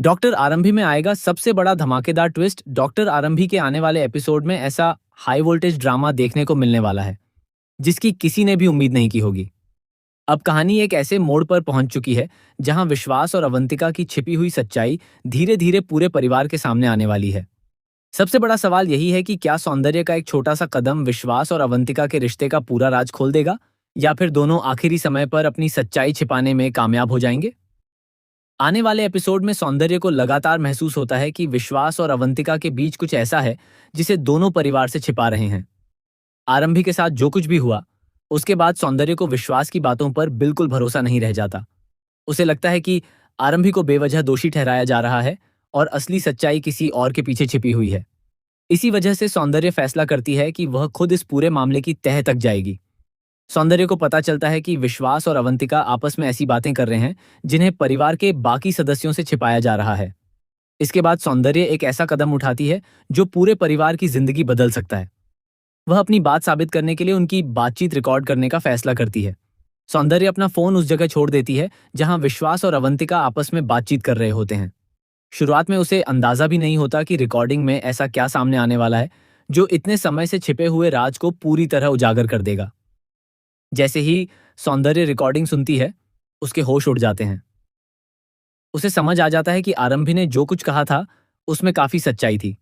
Doctor आरंभी में आएगा सबसे बड़ा धमाकेदार ट्विस्ट। डॉक्टर आरंभी के आने वाले एपिसोड में ऐसा हाई वोल्टेज ड्रामा देखने को मिलने वाला है जिसकी किसी ने भी उम्मीद नहीं की होगी। अब कहानी एक ऐसे मोड़ पर पहुंच चुकी है जहां विश्वास और अवंतिका की छिपी हुई सच्चाई धीरे धीरे पूरे परिवार के सामने आने वाली है। सबसे बड़ा सवाल यही है कि क्या सौंदर्य का एक छोटा सा कदम विश्वास और अवंतिका के रिश्ते का पूरा राज खोल देगा, या फिर दोनों आखिरी समय पर अपनी सच्चाई छिपाने में कामयाब हो जाएंगे। आने वाले एपिसोड में सौंदर्य को लगातार महसूस होता है कि विश्वास और अवंतिका के बीच कुछ ऐसा है जिसे दोनों परिवार से छिपा रहे हैं। आरंभी के साथ जो कुछ भी हुआ, उसके बाद सौंदर्य को विश्वास की बातों पर बिल्कुल भरोसा नहीं रह जाता। उसे लगता है कि आरंभी को बेवजह दोषी ठहराया जा रहा है और असली सच्चाई किसी और के पीछे छिपी हुई है। इसी वजह से सौंदर्य फैसला करती है कि वह खुद इस पूरे मामले की तह तक जाएगी। सौंदर्य को पता चलता है कि विश्वास और अवंतिका आपस में ऐसी बातें कर रहे हैं जिन्हें परिवार के बाकी सदस्यों से छिपाया जा रहा है। इसके बाद सौंदर्य एक ऐसा कदम उठाती है जो पूरे परिवार की जिंदगी बदल सकता है। वह अपनी बात साबित करने के लिए उनकी बातचीत रिकॉर्ड करने का फैसला करती है। सौंदर्य अपना फोन उस जगह छोड़ देती है जहां विश्वास और अवंतिका आपस में बातचीत कर रहे होते हैं। शुरुआत में उसे अंदाजा भी नहीं होता कि रिकॉर्डिंग में ऐसा क्या सामने आने वाला है जो इतने समय से छिपे हुए राज को पूरी तरह उजागर कर देगा। जैसे ही सौंदर्य रिकॉर्डिंग सुनती है, उसके होश उड़ जाते हैं। उसे समझ आ जाता है कि आरंभी ने जो कुछ कहा था उसमें काफी सच्चाई थी।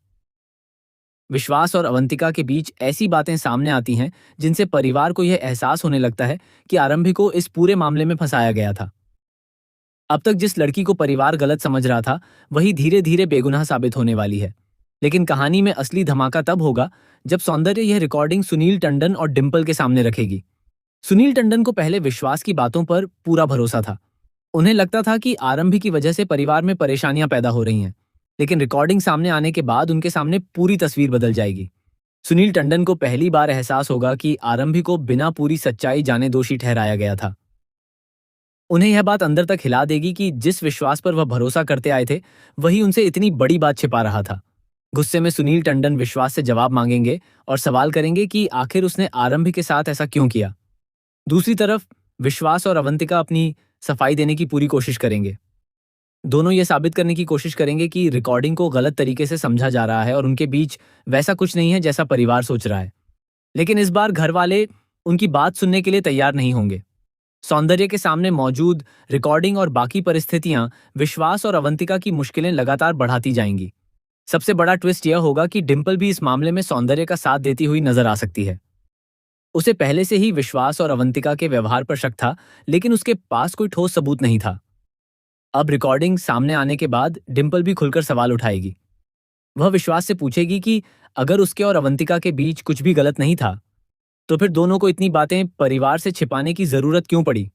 विश्वास और अवंतिका के बीच ऐसी बातें सामने आती हैं जिनसे परिवार को यह एहसास होने लगता है कि आरंभी को इस पूरे मामले में फंसाया गया था। अब तक जिस लड़की को परिवार गलत समझ रहा था, वही धीरे धीरे बेगुनाह साबित होने वाली है। लेकिन कहानी में असली धमाका तब होगा जब सौंदर्य यह रिकॉर्डिंग सुनील टंडन और डिंपल के सामने रखेगी। सुनील टंडन को पहले विश्वास की बातों पर पूरा भरोसा था। उन्हें लगता था कि आरंभी की वजह से परिवार में परेशानियां पैदा हो रही हैं, लेकिन रिकॉर्डिंग सामने आने के बाद उनके सामने पूरी तस्वीर बदल जाएगी। सुनील टंडन को पहली बार एहसास होगा कि आरंभी को बिना पूरी सच्चाई जाने दोषी ठहराया गया था। उन्हें यह बात अंदर तक हिला देगी कि जिस विश्वास पर वह भरोसा करते आए थे, वही उनसे इतनी बड़ी बात छिपा रहा था। गुस्से में सुनील टंडन विश्वास से जवाब मांगेंगे और सवाल करेंगे कि आखिर उसने आरंभी के साथ ऐसा क्यों किया। दूसरी तरफ विश्वास और अवंतिका अपनी सफाई देने की पूरी कोशिश करेंगे। दोनों ये साबित करने की कोशिश करेंगे कि रिकॉर्डिंग को गलत तरीके से समझा जा रहा है और उनके बीच वैसा कुछ नहीं है जैसा परिवार सोच रहा है। लेकिन इस बार घर वाले उनकी बात सुनने के लिए तैयार नहीं होंगे। सौंदर्य के सामने मौजूद रिकॉर्डिंग और बाकी परिस्थितियां विश्वास और अवंतिका की मुश्किलें लगातार बढ़ाती जाएंगी। सबसे बड़ा ट्विस्ट यह होगा कि डिंपल भी इस मामले में सौंदर्य का साथ देती हुई नजर आ सकती है। उसे पहले से ही विश्वास और अवंतिका के व्यवहार पर शक था, लेकिन उसके पास कोई ठोस सबूत नहीं था। अब रिकॉर्डिंग सामने आने के बाद डिंपल भी खुलकर सवाल उठाएगी। वह विश्वास से पूछेगी कि अगर उसके और अवंतिका के बीच कुछ भी गलत नहीं था, तो फिर दोनों को इतनी बातें परिवार से छिपाने की जरूरत क्यों पड़ी।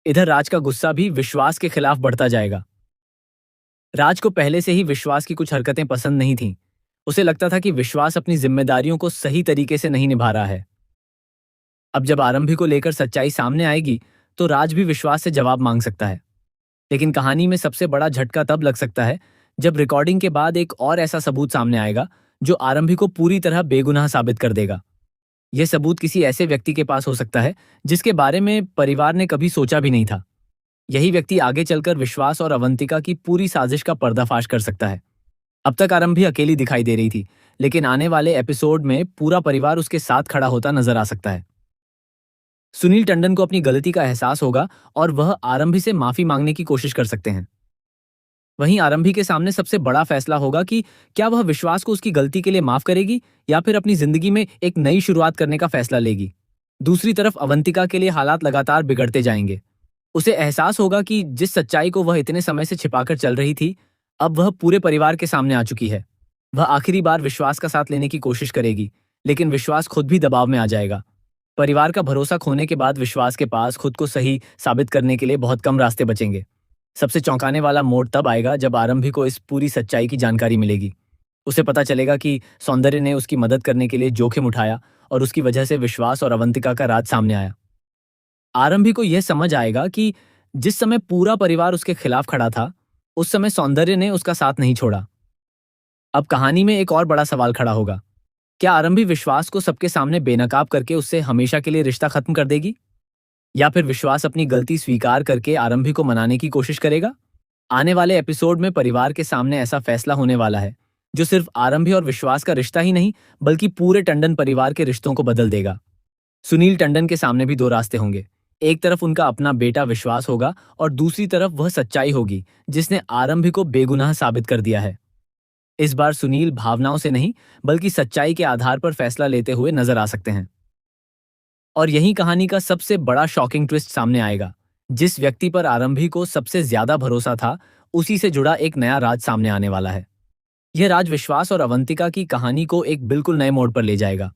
इधर राज का गुस्सा भी विश्वास के खिलाफ बढ़ता जाएगा। राज को पहले से ही विश्वास की कुछ हरकतें पसंद नहीं थीं। उसे लगता था कि विश्वास अपनी जिम्मेदारियों को सही तरीके से नहीं निभा रहा है। अब जब आरंभी को लेकर सच्चाई सामने आएगी तो राज भी विश्वास से जवाब मांग सकता है। लेकिन कहानी में सबसे बड़ा झटका तब लग सकता है जब रिकॉर्डिंग के बाद एक और ऐसा सबूत सामने आएगा जो आरंभी को पूरी तरह बेगुनाह साबित कर देगा। यह सबूत किसी ऐसे व्यक्ति के पास हो सकता है जिसके बारे में परिवार ने कभी सोचा भी नहीं था। यही व्यक्ति आगे चलकर विश्वास और अवंतिका की पूरी साजिश का पर्दाफाश कर सकता है। अब तक आरंभी अकेली दिखाई दे रही थी, लेकिन आने वाले एपिसोड में पूरा परिवार उसके साथ खड़ा होता नजर आ सकता है। सुनील टंडन को अपनी गलती का एहसास होगा और वह आरंभी से माफी मांगने की कोशिश कर सकते हैं। वहीं आरंभी के सामने सबसे बड़ा फैसला होगा कि क्या वह विश्वास को उसकी गलती के लिए माफ करेगी या फिर अपनी जिंदगी में एक नई शुरुआत करने का फैसला लेगी। दूसरी तरफ अवंतिका के लिए हालात लगातार बिगड़ते जाएंगे। उसे एहसास होगा कि जिस सच्चाई को वह इतने समय से छिपाकर चल रही थी, अब वह पूरे परिवार के सामने आ चुकी है। वह आखिरी बार विश्वास का साथ लेने की कोशिश करेगी, लेकिन विश्वास खुद भी दबाव में आ जाएगा। परिवार का भरोसा खोने के बाद विश्वास के पास खुद को सही साबित करने के लिए बहुत कम रास्ते बचेंगे। सबसे चौंकाने वाला मोड़ तब आएगा जब आरंभी को इस पूरी सच्चाई की जानकारी मिलेगी। उसे पता चलेगा कि सौंदर्य ने उसकी मदद करने के लिए जोखिम उठाया और उसकी वजह से विश्वास और अवंतिका का राज सामने आया। आरंभी को यह समझ आएगा कि जिस समय पूरा परिवार उसके खिलाफ खड़ा था, उस समय सौंदर्य ने उसका साथ नहीं छोड़ा। अब कहानी में एक और बड़ा सवाल खड़ा होगा। क्या आरंभी विश्वास को सबके सामने बेनकाब करके उससे हमेशा के लिए रिश्ता खत्म कर देगी, या फिर विश्वास अपनी गलती स्वीकार करके आरंभी को मनाने की कोशिश करेगा? आने वाले एपिसोड में परिवार के सामने ऐसा फैसला होने वाला है जो सिर्फ आरंभी और विश्वास का रिश्ता ही नहीं बल्कि पूरे टंडन परिवार के रिश्तों को बदल देगा। सुनील टंडन के सामने भी दो रास्ते होंगे। एक तरफ उनका अपना बेटा विश्वास होगा और दूसरी तरफ वह सच्चाई होगी जिसने आरंभी को बेगुनाह साबित कर दिया है। इस बार सुनील भावनाओं से नहीं बल्कि सच्चाई के आधार पर फैसला लेते हुए नजर आ सकते हैं। और यही कहानी का सबसे बड़ा शॉकिंग ट्विस्ट सामने आएगा। जिस व्यक्ति पर आरंभी को सबसे ज्यादा भरोसा था, उसी से जुड़ा एक नया राज सामने आने वाला है। यह राज विश्वास और अवंतिका की कहानी को एक बिल्कुल नए मोड़ पर ले जाएगा।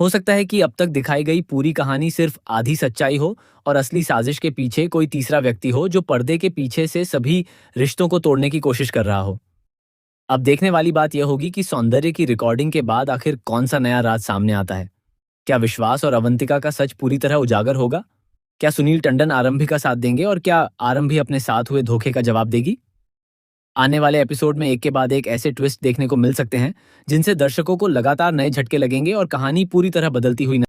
हो सकता है कि अब तक दिखाई गई पूरी कहानी सिर्फ आधी सच्चाई हो और असली साजिश के पीछे कोई तीसरा व्यक्ति हो जो पर्दे के पीछे से सभी रिश्तों को तोड़ने की कोशिश कर रहा हो। अब देखने वाली बात यह होगी कि सौंदर्य की रिकॉर्डिंग के बाद आखिर कौन सा नया राज सामने आता है। क्या विश्वास और अवंतिका का सच पूरी तरह उजागर होगा? क्या सुनील टंडन आरंभी का साथ देंगे और क्या आरंभी अपने साथ हुए धोखे का जवाब देगी? आने वाले एपिसोड में एक के बाद एक ऐसे ट्विस्ट देखने को मिल सकते हैं जिनसे दर्शकों को लगातार नए झटके लगेंगे और कहानी पूरी तरह बदलती हुई